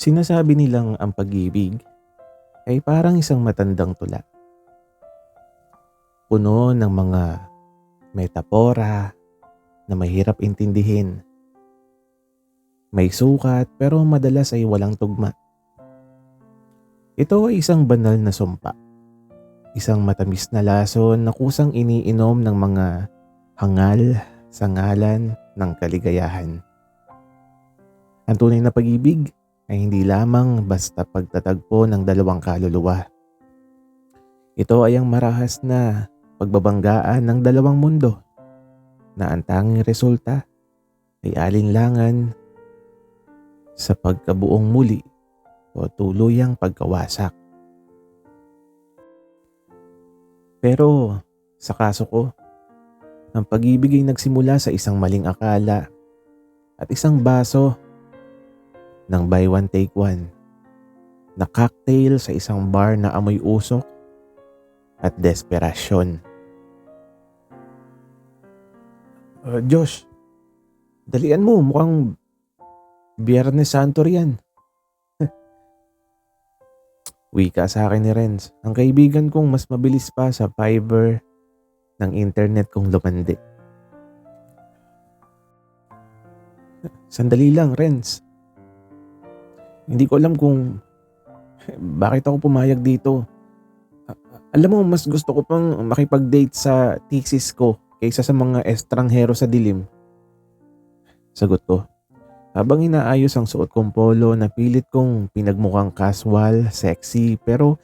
Sinasabi nilang ang pag-ibig ay parang isang matandang tula, puno ng mga metapora na mahirap intindihin. May sukat pero madalas ay walang tugma. Ito ay isang banal na sumpa, isang matamis na lason na kusang iniinom ng mga hangal sa ngalan ng kaligayahan. Ang tunay na pag-ibig ay hindi lamang basta pagtatagpo ng dalawang kaluluwa. Ito ay ang marahas na pagbabanggaan ng dalawang mundo na ang tanging resulta ay alinlangan sa pagkabuong muli o tuluyang pagkawasak. Pero sa kaso ko, ang pag-ibig ay nagsimula sa isang maling akala at isang baso ng buy one take one na cocktail sa isang bar na amoy usok at desperasyon. Josh, dalian mo, mukhang Biyernes Santo riyan. Wika sa akin ni Renz, ang kaibigan kong mas mabilis pa sa fiber ng internet kong lumandi. Sandali lang, Renz. Hindi ko alam kung bakit ako pumayag dito. Alam mo, mas gusto ko pang makipag-date sa thesis ko kaysa sa mga estranghero sa dilim. Sagot ko. Habang inaayos ang suot kong polo na pilit kong pinagmukhang casual, sexy, pero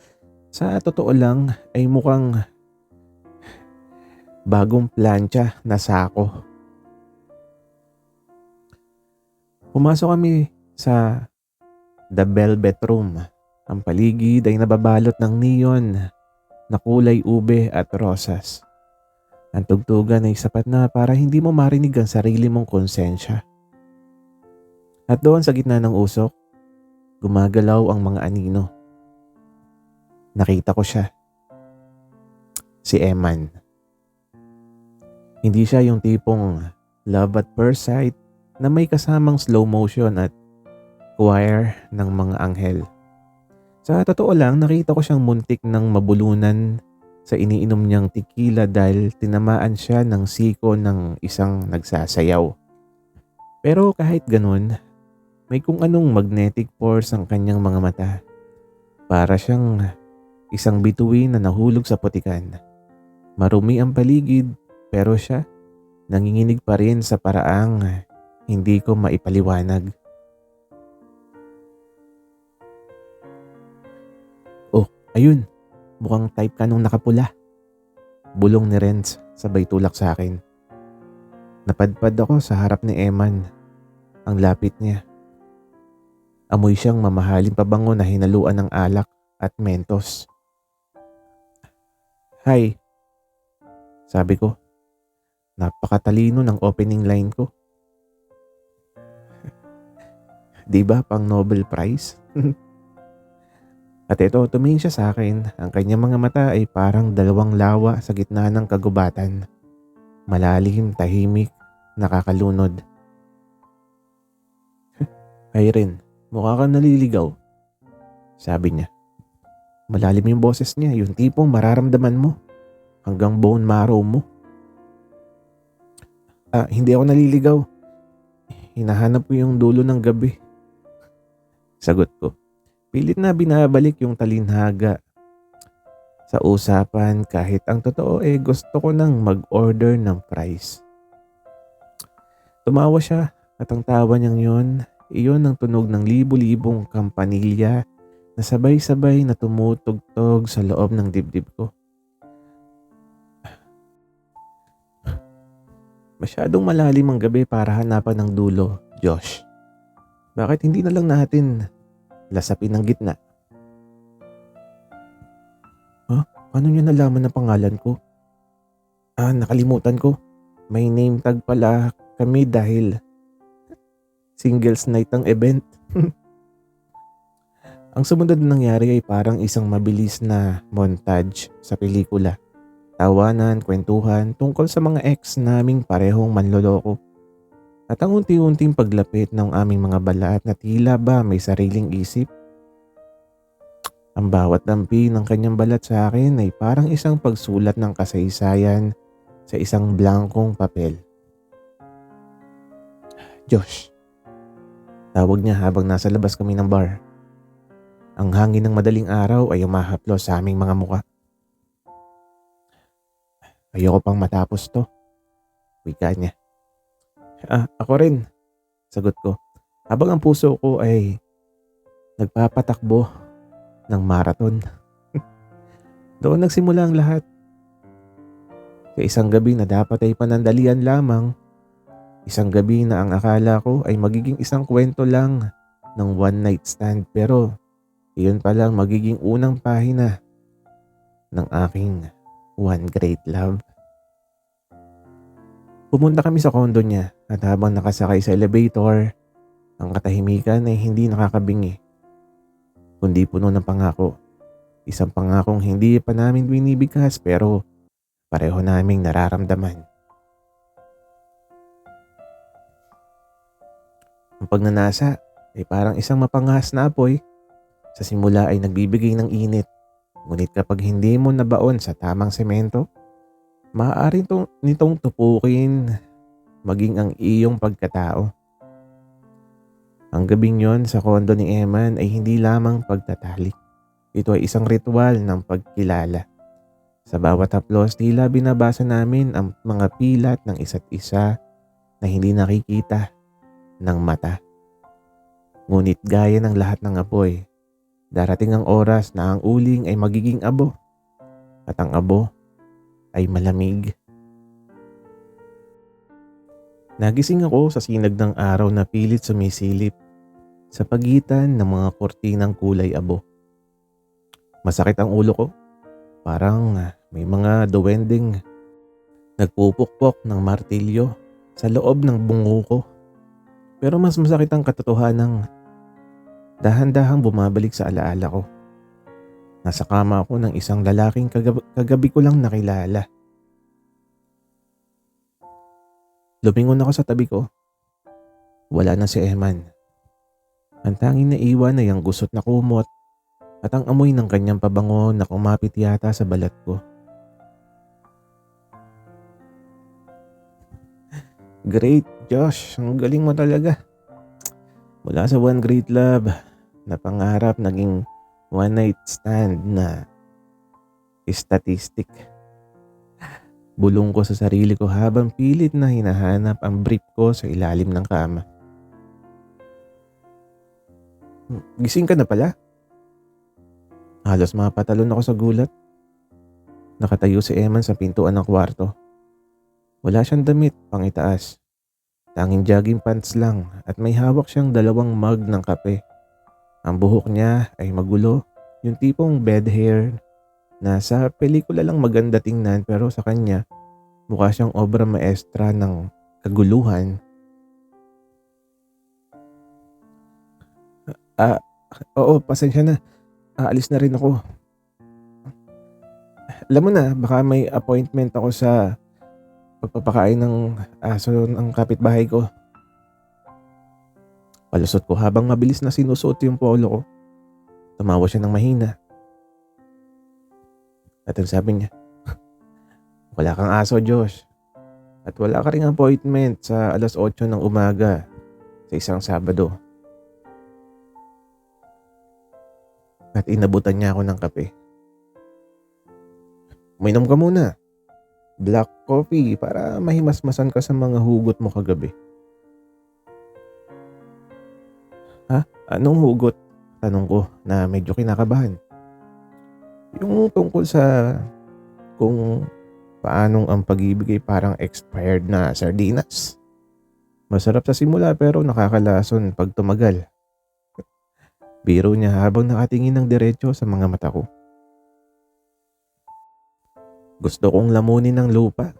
sa totoo lang ay mukhang bagong plancha na sako. Pumasok kami sa The Velvet Room. Ang paligid ay nababalot ng neon na kulay ube at rosas. Ang tugtugan ay sapat na para hindi mo marinig ang sarili mong konsensya. At doon sa gitna ng usok, gumagalaw ang mga anino. Nakita ko siya. Si Eman. Hindi siya yung tipong love at first sight na may kasamang slow motion at choir ng mga anghel. Sa totoo lang, nakita ko siyang muntik ng mabulunan sa iniinom niyang tequila dahil tinamaan siya ng siko ng isang nagsasayaw. Pero kahit ganun, may kung anong magnetic force ang kanyang mga mata. Para siyang isang bituin na nahulog sa putikan. Marumi ang paligid pero siya nanginginig pa rin sa paraang hindi ko maipaliwanag. Oh, ayun. Mukhang type ka nung nakapula. Bulong ni Renz sabay tulak sa akin. Napadpad ako sa harap ni Eman. Ang lapit niya. Amoy siyang mamahaling pabango na hinaluan ng alak at mentos. Hi, sabi ko. Napakatalino ng opening line ko. Diba pang Nobel Prize? At ito, tumingin siya sa akin. Ang kanyang mga mata ay parang dalawang lawa sa gitna ng kagubatan. Malalim, tahimik, nakakalunod. Irene, mukha kang naliligaw, sabi niya. Malalim yung boses niya, yung tipong mararamdaman mo hanggang bone marrow mo. Hindi ako naliligaw. Hinahanap ko yung dulo ng gabi. Sagot ko. Pilit na binabalik yung talinhaga sa usapan kahit ang totoo gusto ko nang mag-order ng fries. Tumawa siya at ang tawa niyang iyon ang tunog ng libu-libong kampanilya na sabay-sabay na tumutugtog sa loob ng dibdib ko. Masyadong malalim ang gabi para hanapan ng dulo, Josh. Bakit hindi na lang natin lasapin ang gitna? Paano niya nalaman ang pangalan ko? Nakalimutan ko. May name tag pala kami dahil singles night ang event. Ang sumunod na nangyari ay parang isang mabilis na montage sa pelikula. Tawanan, kwentuhan tungkol sa mga ex naming parehong manloloko. At ang unti-unting paglapit ng aming mga balat na tila ba may sariling isip, ang bawat dampi ng kanyang balat sa akin ay parang isang pagsulat ng kasaysayan sa isang blankong papel. Josh, tawag niya habang nasa labas kami ng bar. Ang hangin ng madaling araw ay umahaplos sa aming mga muka. Ayoko pang matapos to, wika niya. Ako rin, sagot ko. Habang ang puso ko ay nagpapatakbo ng marathon. Doon nagsimula ang lahat. Sa isang gabi na dapat ay panandalian lamang, isang gabi na ang akala ko ay magiging isang kwento lang ng one night stand, pero iyon palang magiging unang pahina ng aking one great love. Pumunta kami sa kondo niya at habang nakasakay sa elevator, ang katahimikan ay hindi nakakabingi, kundi puno ng pangako. Isang pangakong hindi pa namin binibigkas pero pareho naming nararamdaman. Ang pagnanasa ay parang isang mapanghas na apoy. Sa simula ay nagbibigay ng init, ngunit kapag hindi mo nabaon sa tamang semento, maaari nitong tupukin maging ang iyong pagkatao. Ang gabing yon sa kondo ni Eman ay hindi lamang pagtatalik. Ito ay isang ritual ng pagkilala. Sa bawat haplos, tila binabasa namin ang mga pilat ng isa't isa na hindi nakikita ng mata. Ngunit gaya ng lahat ng apoy, darating ang oras na ang uling ay magiging abo at ang abo ay malamig. Nagising ako sa sinag ng araw na pilit sumisilip sa pagitan ng mga kortinang kulay abo. Masakit ang ulo ko, parang may mga duwending nagpupukpok ng martilyo sa loob ng bungo ko. Pero mas masakit ang katotohanang dahan-dahang bumabalik sa alaala ko. Nasa kama ako ng isang lalaking kagabi ko lang nakilala. Lumingon ako sa tabi ko. Wala na si Eman. Ang tanging naiwan ay ang gusot na kumot at ang amoy ng kanyang pabango na kumapit yata sa balat ko. Great, Josh. Ang galing mo talaga. Mula sa one great love na pangarap naging one night stand na statistic. Bulong ko sa sarili ko habang pilit na hinahanap ang brief ko sa ilalim ng kama. Gising ka na pala? Halos mapatalon ako sa gulat. Nakatayo si Eman sa pintuan ng kwarto. Wala siyang damit pang itaas. Tanging jogging pants lang at may hawak siyang 2 mug ng kape. Ang buhok niya ay magulo, yung tipong bed hair na sa pelikula lang maganda tingnan pero sa kanya mukha siyang obra maestra ng kaguluhan. Oo, pasensya na. Aalis na rin ako. Alam mo na, baka may appointment ako sa pagpapakain ng aso ng kapitbahay ko. Palusot ko habang mabilis na sinusuot yung polo ko. Tumawa siya ng mahina. At ang sabi niya, wala kang aso, Josh. At wala ka ring appointment sa 8:00 ng umaga sa isang Sabado. At inabutan niya ako ng kape. Uminom ka muna. Black coffee para mahimasmasan ka sa mga hugot mo kagabi. Ha? Anong hugot? Tanong ko na medyo kinakabahan. Yung tungkol sa kung paanong ang pag-ibig ay parang expired na sardinas. Masarap sa simula pero nakakalason pag tumagal. Biro niya habang nakatingin ng diretso sa mga mata ko. Gusto kong lamunin ng lupa.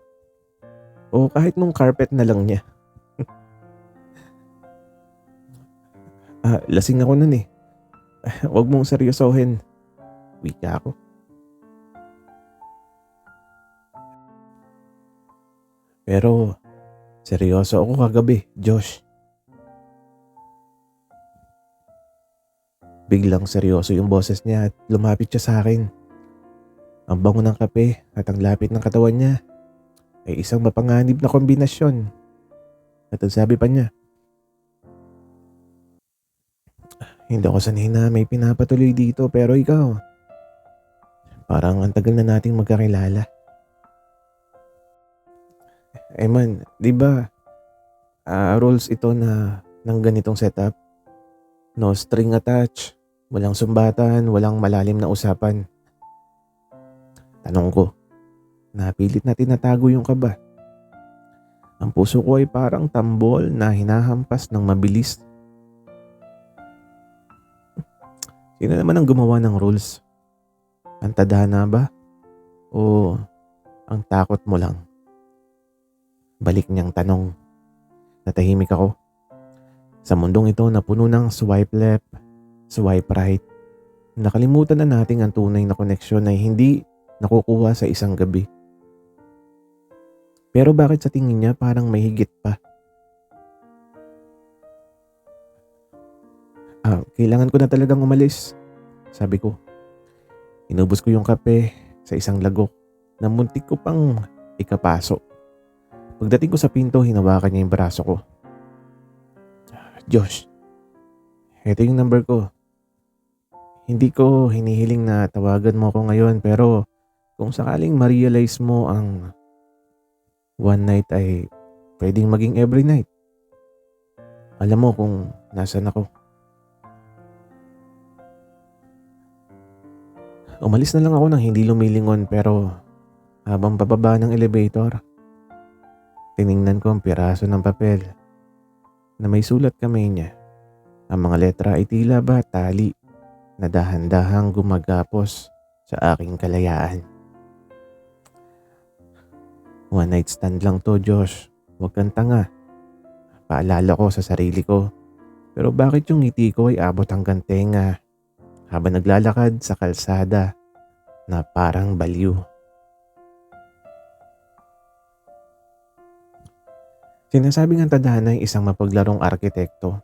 O kahit nung carpet na lang niya. Lasing ako nun eh. Huwag mong seryosohin. Wika ako. Pero Seryoso ako kagabi, Josh. Biglang seryoso yung boses niya at lumapit siya sa akin. Ang bango ng kape at ang lapit ng katawan niya ay isang mapanganib na kombinasyon. At ang sabi pa niya, hindi ako sanay na may pinapatuloy dito pero ikaw, parang ang tagal na nating magkakilala. Man, di ba rules ito na ng ganitong setup? No string attached, walang sumbatan, walang malalim na usapan. Tanong ko, napilit na tinatago yung kaba. Ang puso ko ay parang tambol na hinahampas ng mabilis. Sino naman ang gumawa ng rules? Ang tadhana ba? O ang takot mo lang? Balik niyang tanong. Natahimik ako. Sa mundong ito na puno ng swipe left, swipe right, nakalimutan na nating ang tunay na koneksyon ay hindi nakukuha sa isang gabi. Pero bakit sa tingin niya parang may higit pa? Kailangan ko na talagang umalis, sabi ko. Inubos ko yung kape sa isang lagok na muntik ko pang ikapaso. Pagdating ko sa pinto, hinawakan niya yung braso ko. Josh, ito yung number ko. Hindi ko hinihiling na tawagan mo ko ngayon pero kung sakaling ma-realize mo ang one night ay pwedeng maging every night. Alam mo kung nasan ako. Umalis na lang ako nang hindi lumilingon pero habang pababa ng elevator, tiningnan ko ang piraso ng papel na may sulat kamay niya. Ang mga letra ay tila ba tali na dahan-dahang gumagapos sa aking kalayaan. One night stand lang to, Josh. Huwag kang tanga. Paalala ko sa sarili ko. Pero bakit yung ngiti ko ay abot hanggang tenga habang naglalakad sa kalsada na parang baliw? Sinasabing ang tadhana ay isang mapaglarong arkitekto.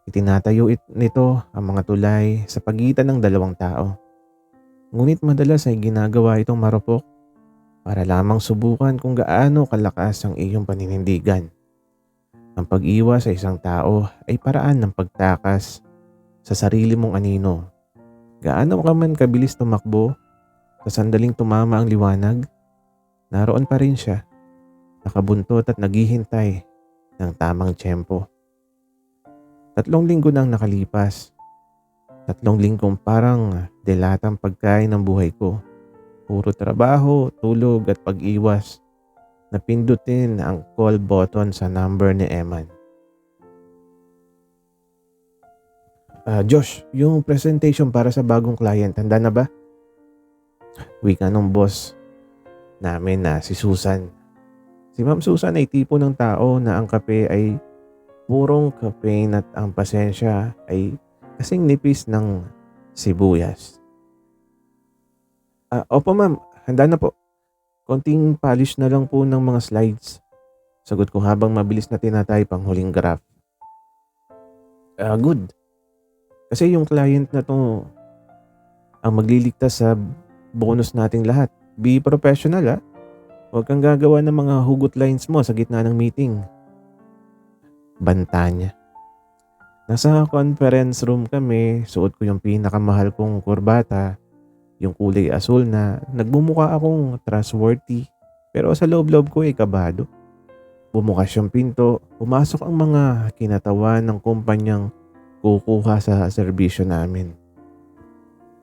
Itinatayo nito ang mga tulay sa pagitan ng dalawang tao. Ngunit madalas ay ginagawa itong marupok para lamang subukan kung gaano kalakas ang iyong paninindigan. Ang pag-iwas sa isang tao ay paraan ng pagtakas sa sarili mong anino. Gaano ka man kabilis tumakbo, sa sandaling tumama ang liwanag, naroon pa rin siya, nakabuntot at naghihintay ng tamang tiyempo. 3 linggo nang nakalipas. 3 linggong parang dilatang pagkain ng buhay ko. Puro trabaho, tulog at pag-iwas. Napindutin ang call button sa number ni Eman. Josh, yung presentation para sa bagong client, handa na ba? Wika ng boss namin na si Susan. Si Ma'am Susan ay tipo ng tao na ang kape ay purong caffeine at ang pasensya ay kasing nipis ng sibuyas. Opo ma'am, handa na po. Konting polish na lang po ng mga slides. Sagot ko habang mabilis na tinataype ang huling graph. Good. Kasi yung client na to ang magliligtas sa bonus nating lahat. Be professional. Huwag kang gagawa ng mga hugot lines mo sa gitna ng meeting. Banta niya. Nasa conference room kami, suot ko yung pinakamahal kong kurbata, yung kulay asul na nagmumukha akong trustworthy pero sa loob-loob ko ay kabado. Bumukas yung pinto, pumasok ang mga kinatawan ng kumpanyang kukuha sa serbisyo namin.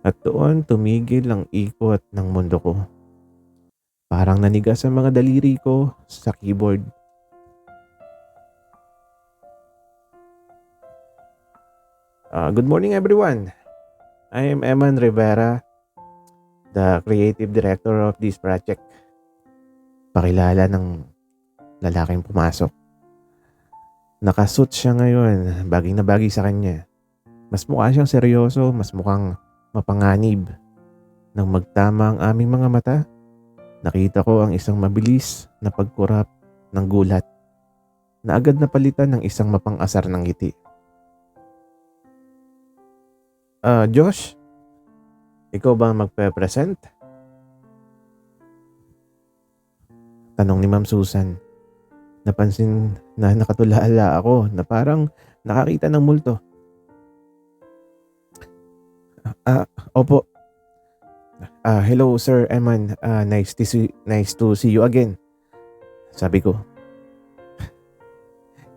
At doon tumigil ang ikot ng mundo ko. Parang nanigas ang mga daliri ko sa keyboard. Good morning everyone. I am Eman Rivera, the creative director of this project. Pakilala ng lalaking pumasok. Nakasuit siya ngayon, bagay na bagay sa kanya. Mas mukha siyang seryoso, mas mukhang mapanganib. Nang magtama ang aming mga mata, nakita ko ang isang mabilis na pagkurap ng gulat. na agad napalitan ng isang mapang-asar ng ngiti. Josh, ikaw ba ang magpe-present? Tanong ni Ma'am Susan. Napansin na nakatulala ako na parang nakakita ng multo. Opo. Hello Sir Eman. Nice to see you again. Sabi ko.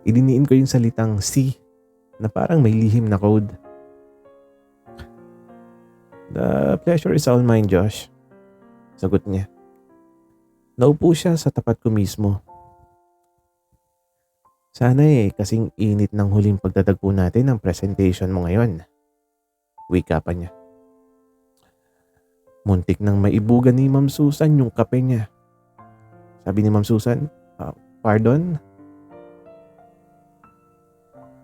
Idiniin ko yung salitang si na parang may lihim na code. The pleasure is all mine, Josh. Sagot niya. Naupo siya sa tapat ko mismo. Sana kasing init ng huling pagtatagpo natin ng presentation mo ngayon. Wika pa niya. Muntik nang maibugan ni Ma'am Susan yung kape niya. Sabi ni Ma'am Susan, pardon?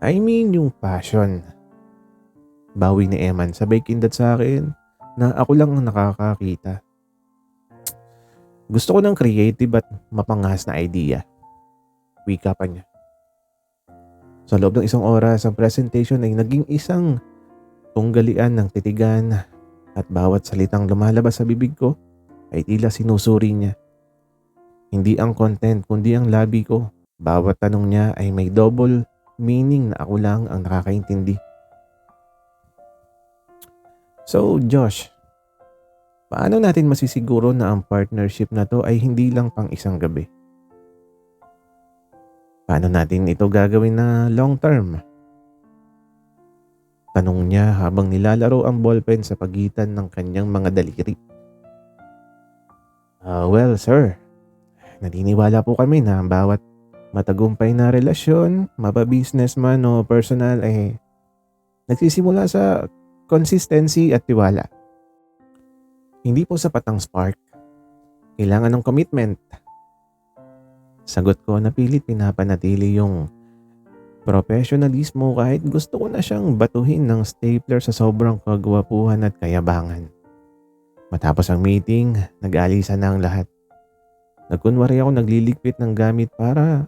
I mean yung passion. Bawi ni Eman sabay kindat sa akin na ako lang ang nakakakita. Gusto ko ng creative at mapangas na idea. Wika pa niya. Sa loob ng isang oras, ang presentation ay naging isang tunggalian ng titigan at bawat salitang lumalabas sa bibig ko ay tila sinusuri niya. Hindi ang content kundi ang labi ko. Bawat tanong niya ay may double meaning na ako lang ang nakakaintindi. So Josh, paano natin masisiguro na ang partnership na to ay hindi lang pang isang gabi? Paano natin ito gagawin na long term? Tanong niya habang nilalaro ang ballpen sa pagitan ng kanyang mga daliri. Well sir, naniniwala po kami na ang bawat matagumpay na relasyon, mapa-business man o personal ay nagsisimula sa consistency at tiwala. Hindi po sapat ang spark. Kailangan ng commitment. Sagot ko na pilit pinapanatili yung professionalismo kahit gusto ko na siyang batuhin ng stapler sa sobrang kagwapuhan at kayabangan. Matapos ang meeting, nag-aalisan na ang lahat. Nagkunwari ako nagliligpit ng gamit para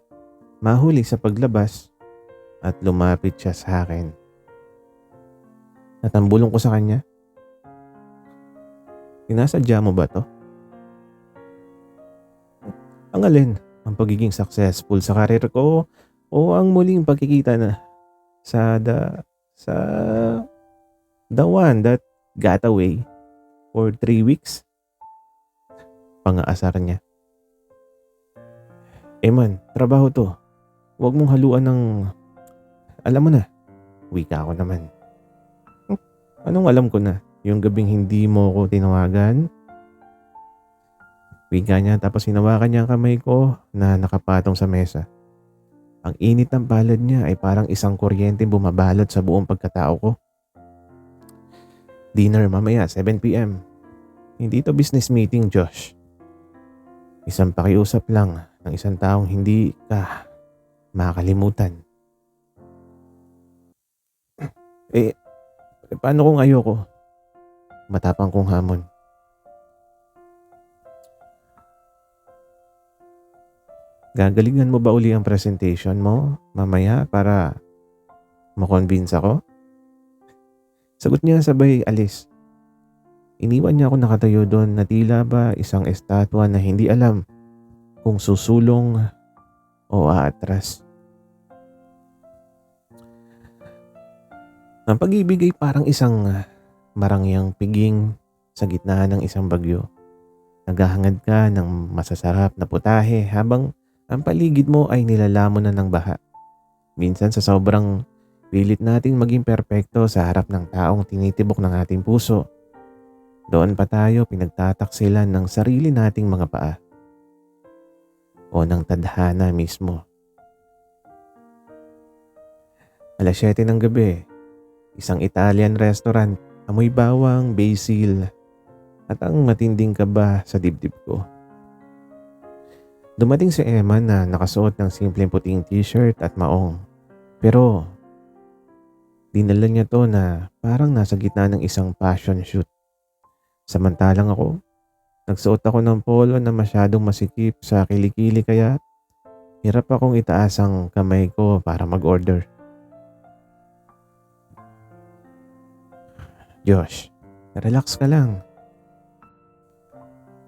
mahuli sa paglabas at lumapit siya sa akin. Natambulong ko sa kanya. Sinasadya mo ba to? Ang alin? Ang pagiging successful sa karir ko o ang muling pagkikita na sa the one that got away for 3 weeks? Pang-aasar niya. Man, trabaho to. Huwag mong haluan ng... Alam mo na. Wika ako naman. Anong alam ko na? Yung gabing hindi mo ko tinawagan? Wika niya tapos hinawakan niya ang kamay ko na nakapatong sa mesa. Ang init ng palad niya ay parang isang kuryente bumabalot sa buong pagkatao ko. Dinner mamaya 7 p.m. Hindi to business meeting, Josh. Isang pakiusap lang ng isang taong hindi ka makakalimutan. Paano kung ayoko? Matapang kong hamon. Gagalingan mo ba uli ang presentation mo mamaya para makonvince ako? Sagot niya sabay alis. Iniwan niya ako nakatayo doon na tila ba isang estatwa na hindi alam kung susulong o aatras. Ang pag-ibig ay parang isang marangyang piging sa gitna ng isang bagyo. Naghahangad ka ng masasarap na putahe habang ang paligid mo ay nilalamon na ng baha. Minsan sa sobrang pilit nating maging perpekto sa harap ng taong tinitibok ng ating puso, doon pa tayo pinagtataksilan ng sarili nating mga paa o ng tadhana mismo. Alas 7 ng gabi, isang Italian restaurant, amoy bawang, basil, at ang matinding kaba sa dibdib ko. Dumating si Emma na nakasuot ng simpleng puting t-shirt at maong. Pero dinala niya to na parang nasa gitna ng isang fashion shoot. Samantalang ako, nagsuot ako ng polo na masyadong masikip sa kilikili kaya Hirap akong itaas ang kamay ko para mag-order. Josh, relax ka lang.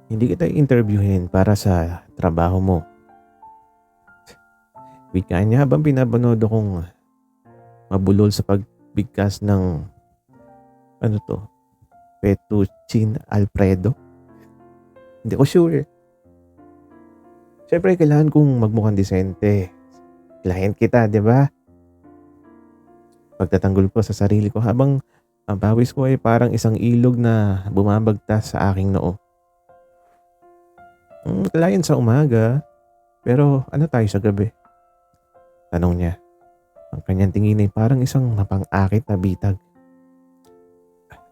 Hindi kita interviewin para sa trabaho mo. Wika niya habang pinapanood akong mabulol sa pagbigkas ng ano to, fettuccine alfredo. Hindi ko sure. Siyempre kailangan kong magmukhang disente. Client kita, di ba? Pagtatanggol ko sa sarili ko habang ang pawis ko ay parang isang ilog na bumabagtas sa aking noo. Client sa umaga, pero ano tayo sa gabi? Tanong niya. Ang kanyang tingin ay parang isang mapang-akit na bitag.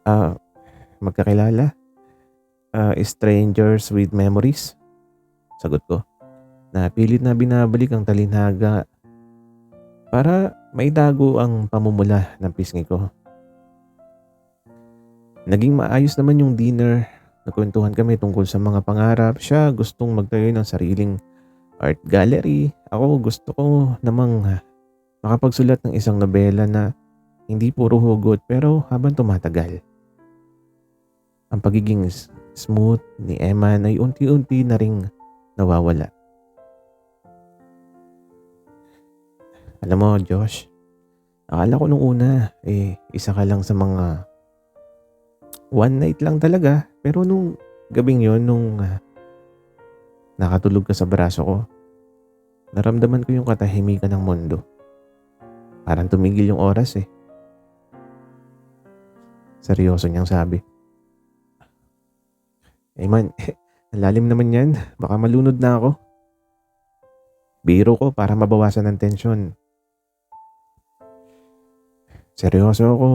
Ah, magkakilala? Strangers with memories? Sagot ko. Napilit na binabalik ang talinhaga para maitago ang pamumula ng pisngi ko. Naging maayos naman yung dinner. Nagkwentuhan kami tungkol sa mga pangarap. Siya gustong magtayo ng sariling art gallery. Ako gusto ko namang makapagsulat ng isang nobela na hindi puro hugot pero habang tumatagal. Ang pagiging smooth ni Eman ay unti-unti na ring nawawala. Alam mo, Josh, akala ko nung una, isa ka lang sa mga one night lang talaga. Pero nung gabing yon, nung nakatulog ka sa braso ko, naramdaman ko yung katahimikan ng mundo. Parang tumigil yung oras eh. Seryoso niyang sabi. Man, ang lalim naman yan. Baka malunod na ako. Biro ko para mabawasan ng tensyon. Seryoso ako.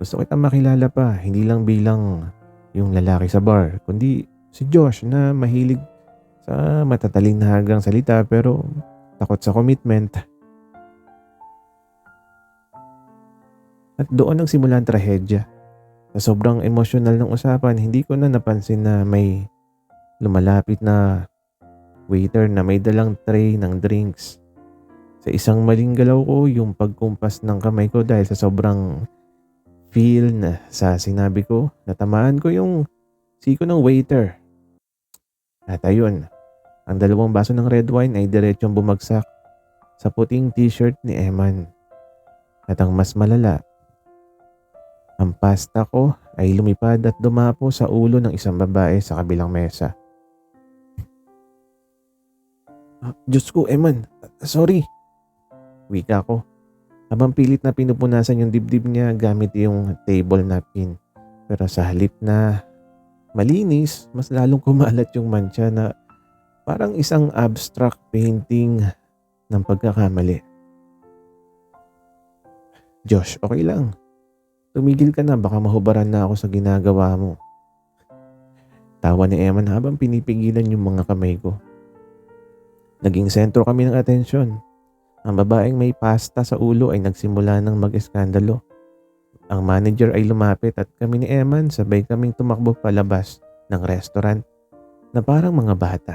Gusto kitang makilala pa, hindi lang bilang yung lalaki sa bar, kundi si Josh na mahilig sa matatalinhagang salita pero takot sa commitment. At doon nagsimula ang trahedya. Sa sobrang emosyonal ng usapan, hindi ko na napansin na may lumalapit na waiter na may dalang tray ng drinks. Sa isang maling galaw ko, yung pagkumpas ng kamay ko dahil sa sobrang feel na sa sinabi ko, natamaan ko yung siko ng waiter. At ayun, ang dalawang baso ng red wine ay diretsong bumagsak sa puting t-shirt ni Eman. At ang mas malala, ang pasta ko ay lumipad at dumapo sa ulo ng isang babae sa kabilang mesa. Diyos ko, Eman, sorry. Wika ko. Habang pilit na pinupunasan yung dibdib niya gamit yung table napkin. Pero sa halip na malinis, mas lalong kumalat yung mancha na parang isang abstract painting ng pagkakamali. Josh, okay lang. Tumigil ka na, baka mahubaran na ako sa ginagawa mo. Tawa ni Eman habang pinipigilan yung mga kamay ko. Naging sentro kami ng atensyon. Ang babaeng may pasta sa ulo ay nagsimula ng mag-eskandalo. Ang manager ay lumapit at kami ni Eman sabay kaming tumakbo palabas ng restaurant na parang mga bata.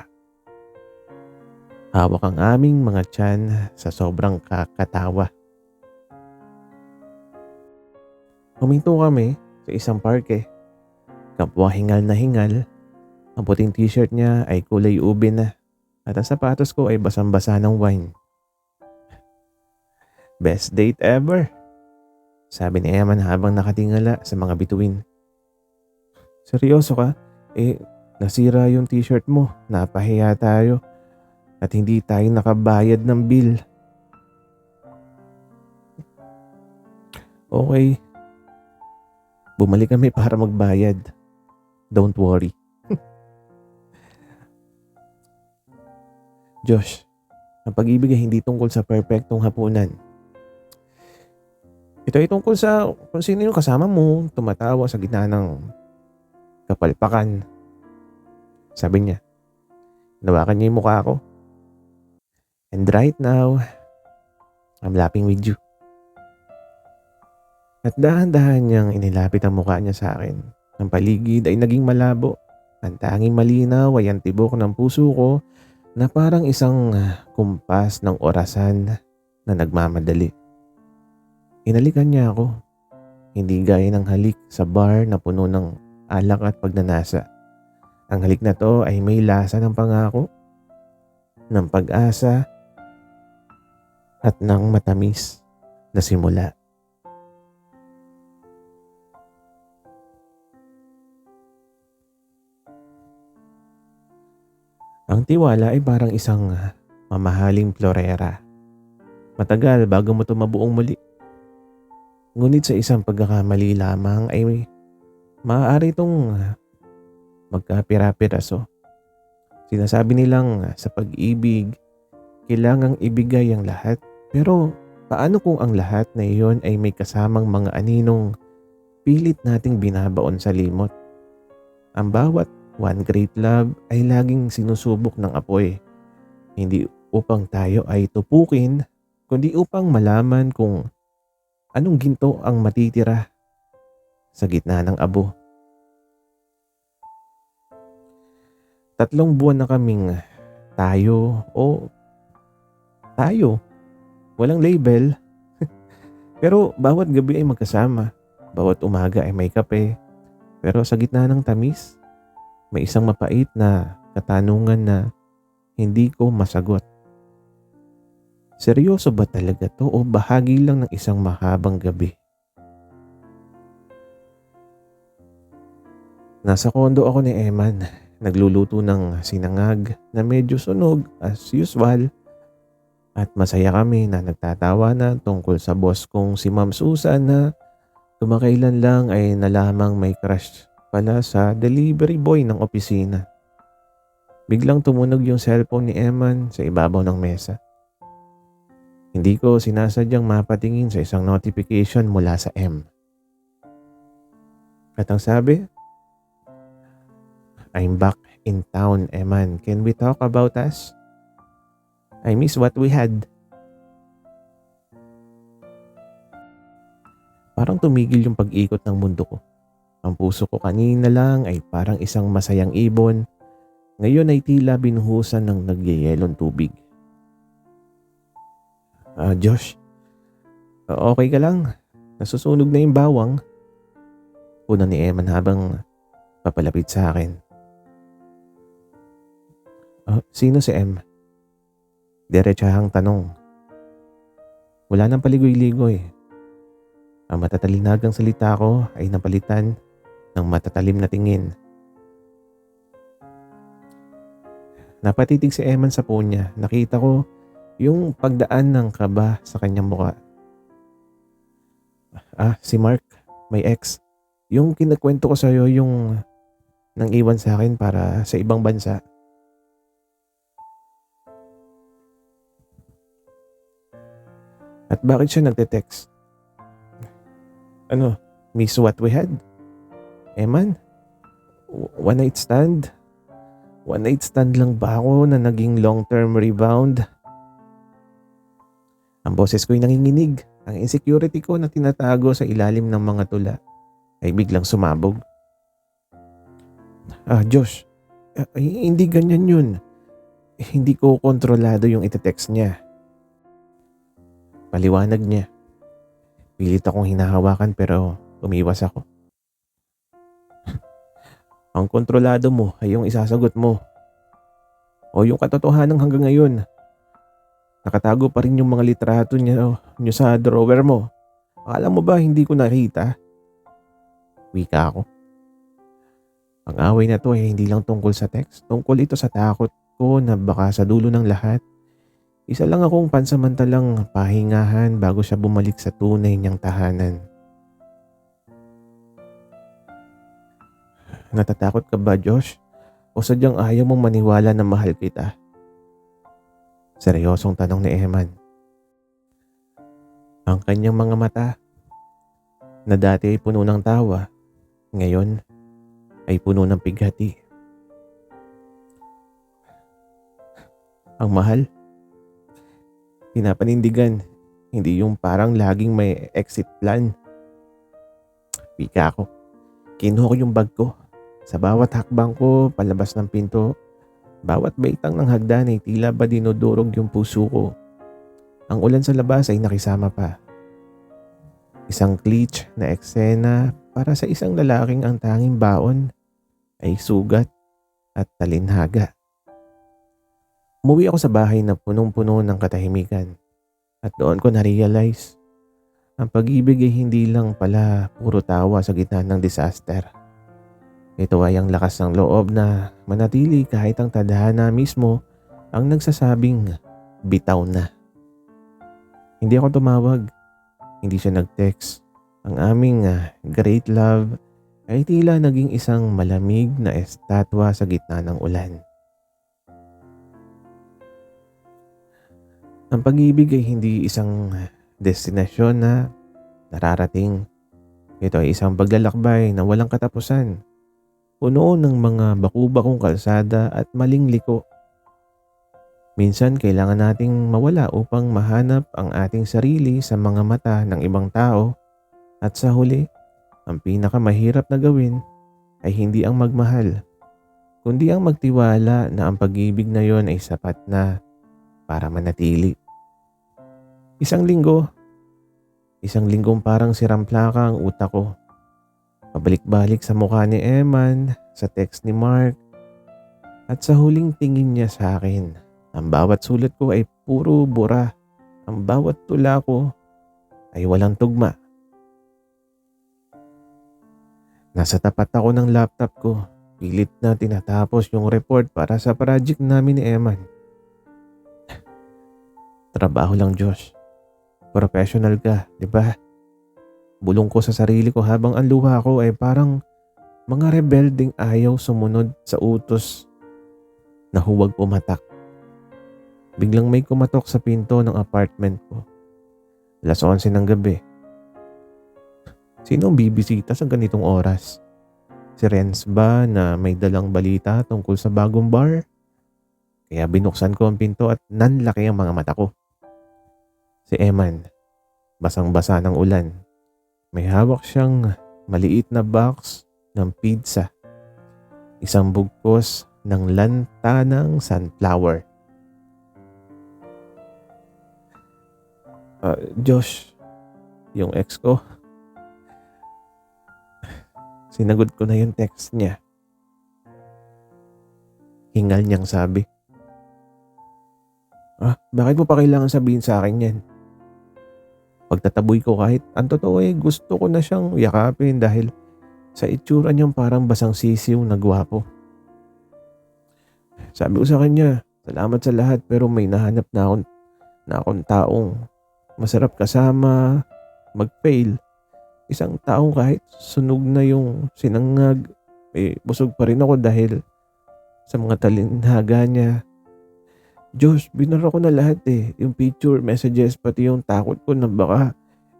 Hawak ang aming mga tiyan sa sobrang kakatawa. Huminto kami sa isang parke. Kapwa hingal na hingal. Ang puting t-shirt niya ay kulay ube na at ang sapatos ko ay basang-basa ng wine. Best date ever, sabi ni Eman habang nakatingala sa mga bituin. Seryoso ka? Nasira yung t-shirt mo. Napahiya tayo. At hindi tayo nakabayad ng bill. Okay. Bumalik kami para magbayad. Don't worry. Josh, ang pag-ibig ay hindi tungkol sa perpektong hapunan. Ito ay tungkol sa kung sino yung kasama mo, tumatawa sa gitna ng kapalpakan. Sabi niya. Nawakan niya yung mukha ko. And right now, I'm laughing with you. At dahan-dahan niyang inilapit ang mukha niya sa akin. Ang paligid ay naging malabo. Ang tanging malinaw ay ang tibok ng puso ko na parang isang kumpas ng orasan na nagmamadali. Hinalikan niya ako, hindi gaya ng halik sa bar na puno ng alak at pagnanasa. Ang halik na to ay may lasa ng pangako, ng pag-asa at ng matamis na simula. Ang tiwala ay parang isang mamahaling florera. Matagal bago mo ito mabuong muli. Ngunit sa isang pagkakamali lamang ay maaari itong magkapira-piraso. Sinasabi nilang sa pag-ibig, kailangang ibigay ang lahat. Pero paano kung ang lahat na iyon ay may kasamang mga aninong pilit nating binabaon sa limot? Ang bawat one great love ay laging sinusubok ng apoy. Hindi upang tayo ay tupukin, kundi upang malaman kung anong ginto ang matitira sa gitna ng abo. 3 buwan na kaming tayo o tayo. Walang label. Pero bawat gabi ay magkasama. Bawat umaga ay may kape. Pero sa gitna ng tamis, may isang mapait na katanungan na hindi ko masagot. Seryoso ba talaga to o bahagi lang ng isang mahabang gabi? Nasa kondo ako ni Eman. Nagluluto ng sinangag na medyo sunog as usual. At masaya kami na nagtatawanan tungkol sa boss kong si Ma'am Susan na tumakailan lang ay nalamang may crush pala sa delivery boy ng opisina. Biglang tumunog yung cellphone ni Eman sa ibabaw ng mesa. Hindi ko sinasadyang mapatingin sa isang notification mula sa M. At ang sabi, "I'm back in town, Eman. Can we talk about us? I miss what we had." Parang tumigil yung pag-ikot ng mundo ko. Ang puso ko kanina lang ay parang isang masayang ibon. Ngayon ay tila binuhusan ng nagyayelong tubig. Josh, okay ka lang? Nasusunog na yung bawang. Una ni Eman habang papalapit sa akin. Sino si M? Diretsahang tanong. Wala nang paligoy-ligoy. Ang matatalinagang salita ko ay napalitan ng matatalim na tingin. Napatitig si Eman sa phone niya. Nakita ko yung pagdaan ng kaba sa kanyang muka. Si Mark, my ex. Yung kinakwento ko sa'yo yung nang iwan sa akin para sa ibang bansa. At bakit siya nagte-text? Miss what we had? Eman, one night stand? One night stand lang ba ako na naging long-term rebound? Ang boses ko'y nanginginig. Ang insecurity ko na tinatago sa ilalim ng mga tula ay biglang sumabog. Josh, hindi ganyan yun. Hindi ko kontrolado yung ite-text niya. Paliwanag niya. Pilit akong hinahawakan pero umiwas ako. Ang kontrolado mo ay yung isasagot mo. O yung katotohanan hanggang ngayon. Nakatago pa rin yung mga litrato niyo sa drawer mo. Akala mo ba hindi ko nakita? Wika ako. Ang away na to ay hindi lang tungkol sa text. Tungkol ito sa takot ko na baka sa dulo ng lahat, isa lang akong pansamantalang pahingahan bago siya bumalik sa tunay niyang tahanan. Natatakot ka ba, Josh? O sadyang ayaw mong maniwala na mahal kita? Seryosong tanong ni Eman. Ang kanyang mga mata, na dati ay puno ng tawa, ngayon ay puno ng pighati. Ang mahal, pinapanindigan, hindi yung parang laging may exit plan. Wika ako. Kinuha ko yung bag ko. Sa bawat hakbang ko palabas ng pinto, Bawat baitang ng hagdan ay tila ba dinudurog yung puso ko. Ang ulan sa labas ay nakisama pa. Isang cliche na eksena para sa isang lalaking ang tanging baon ay sugat at talinhaga. Umuwi ako sa bahay na punong-puno ng katahimikan at doon ko na-realize ang pag-ibig ay hindi lang pala puro tawa sa gitna ng disaster. Ito ay ang lakas ng loob na manatili kahit ang tadhana mismo ang nagsasabing bitaw na. Hindi ako tumawag, hindi siya nag-text. Ang aming great love ay tila naging isang malamig na estatwa sa gitna ng ulan. Ang pag-ibig ay hindi isang destinasyon na nararating. Ito ay isang paglalakbay na walang katapusan. Puno ng mga baku-bakong kalsada at maling liko. Minsan kailangan nating mawala upang mahanap ang ating sarili sa mga mata ng ibang tao. At sa huli, ang pinakamahirap na gawin ay hindi ang magmahal, kundi ang magtiwala na ang pag-ibig na yon ay sapat na para manatili. Isang linggong parang siramplaka ang utak ko. Pabalik-balik sa mukha ni Eman, sa text ni Mark, at sa huling tingin niya sa akin. Ang bawat sulat ko ay puro bura. Ang bawat tula ko ay walang tugma. Nasa tapat ako ng laptop ko. Pilit na tinatapos yung report para sa project namin ni Eman. Trabaho lang, Josh. Professional ka, di ba? Bulong ko sa sarili ko habang ang luha ko ay parang mga rebelding ayaw sumunod sa utos na huwag pumatak. Biglang may kumatok sa pinto ng apartment ko. 11:00 ng gabi. Sino ang bibisita sa ganitong oras? Si Renz ba na may dalang balita tungkol sa bagong bar? Kaya binuksan ko ang pinto at nanlaki ang mga mata ko. Si Eman, basang-basa ng ulan. May hawak siyang maliit na box ng pizza. Isang bugkos ng lantanang sunflower. Josh, yung ex ko. Sinagot ko na yung text niya. Hingal niyang sabi. Bakit mo pa kailangan sabihin sa akin yan? Pagtataboy ko kahit ang totoo gusto ko na siyang yakapin dahil sa itsura niyang parang basang sisiw na gwapo. Sabi ko sa kanya, salamat sa lahat pero may nahanap na akong taong masarap kasama, mag-fail. Isang taong kahit sunog na yung sinangag, busog pa rin ako dahil sa mga talinhaga niya. Josh, binara ko na lahat yung picture, messages, pati yung takot ko na baka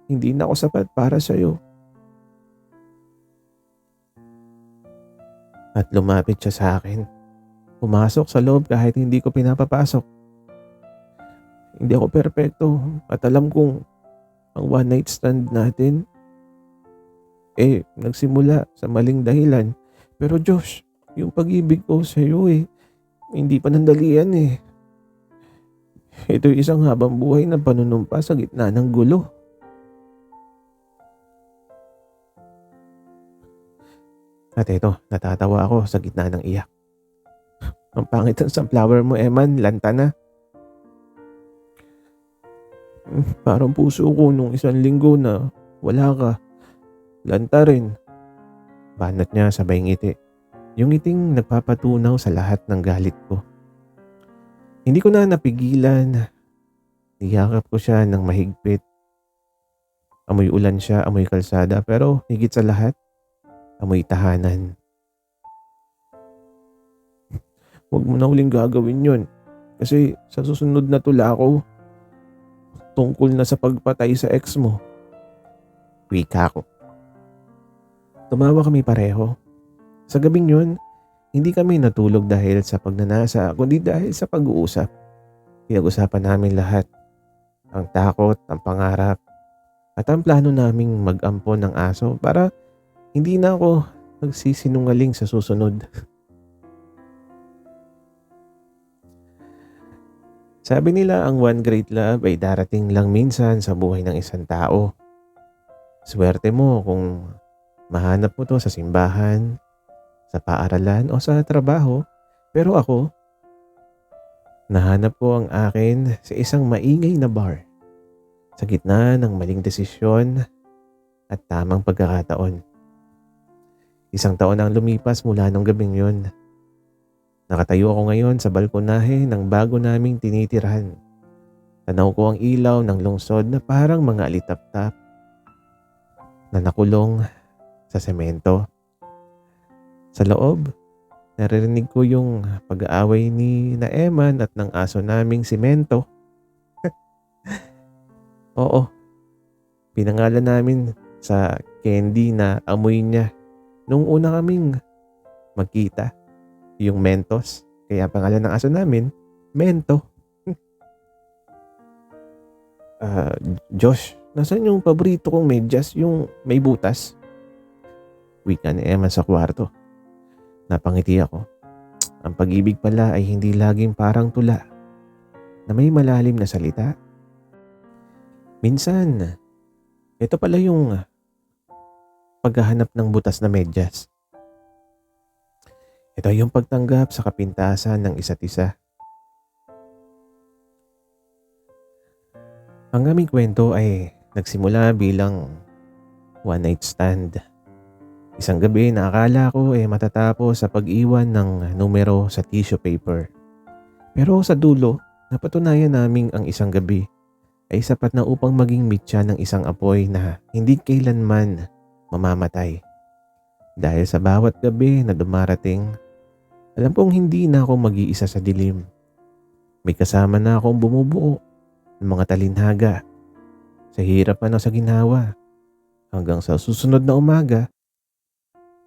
hindi na ako sapat para sa'yo. At lumapit siya sa akin. Pumasok sa loob kahit hindi ko pinapapasok. Hindi ako perpekto at alam kong ang one night stand natin nagsimula sa maling dahilan. Pero Josh, yung pag-ibig ko sa'yo hindi panandalian Ito'y isang habang buhay na panunumpa sa gitna ng gulo. At ito, natatawa ako sa gitna ng iyak. Ang pangit ng sunflower mo, Eman, lanta na. Parang puso ko nung 1 linggo na wala ka. Lanta rin. Banat niya sabay ngiti. Yung ngiting nagpapatunaw sa lahat ng galit ko. Hindi ko na napigilan. Niyakap ko siya ng mahigpit. Amoy ulan siya, amoy kalsada, pero higit sa lahat, amoy tahanan. Huwag mo na uling gagawin yun. Kasi sa susunod na tula ko, tungkol na sa pagpatay sa ex mo. Wika ko. Tumawa kami pareho. Sa gabing yun, hindi kami natulog dahil sa pagnanasa, kundi dahil sa pag-uusap. Pinag-usapan namin lahat. Ang takot, ang pangarap, at ang plano naming mag-ampon ng aso para hindi na ako nagsisinungaling sa susunod. Sabi nila ang one great love ay darating lang minsan sa buhay ng isang tao. Swerte mo kung mahanap mo to sa simbahan, sa paaralan o sa trabaho. Pero ako, nahanap ko ang akin sa isang maingay na bar sa gitna ng maling desisyon at tamang pagkakataon. Isang taon ang lumipas mula nung gabing yun. Nakatayo ako ngayon sa balkonahe ng bago naming tinitirahan. Tanaw ko ang ilaw ng lungsod na parang mga alitap-tap na nakulong sa semento. Sa loob, naririnig ko yung pag-aaway ni na Eman at ng aso naming simento. Oo, pinangalan namin sa candy na amoy niya nung una kaming magkita, yung Mentos. Kaya pangalan ng aso namin, Mento. Josh, nasan yung paborito kong medyas, yung may butas? Wika ni Emma sa kwarto. Napangiti ako. Ang pag-ibig pala ay hindi laging parang tula na may malalim na salita. Minsan, ito pala yung paghahanap ng butas na medyas. Ito yung pagtanggap sa kapintasan ng isa't isa. Ang aming kwento ay nagsimula bilang one night stand. Isang gabi na akala ko matatapos sa pag-iwan ng numero sa tissue paper. Pero sa dulo, napatunayan naming ang isang gabi ay sapat na upang maging mitya ng isang apoy na hindi kailanman mamamatay. Dahil sa bawat gabi na dumarating, alam kong hindi na ako mag-iisa sa dilim. May kasama na akong bumubuo ng mga talinhaga sa hirap o sa ginawa hanggang sa susunod na umaga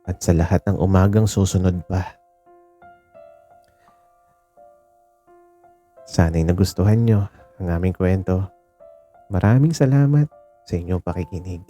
at sa lahat ng umagang susunod pa. Sana'y nagustuhan nyo ang aming kwento. Maraming salamat sa inyong pakikinig.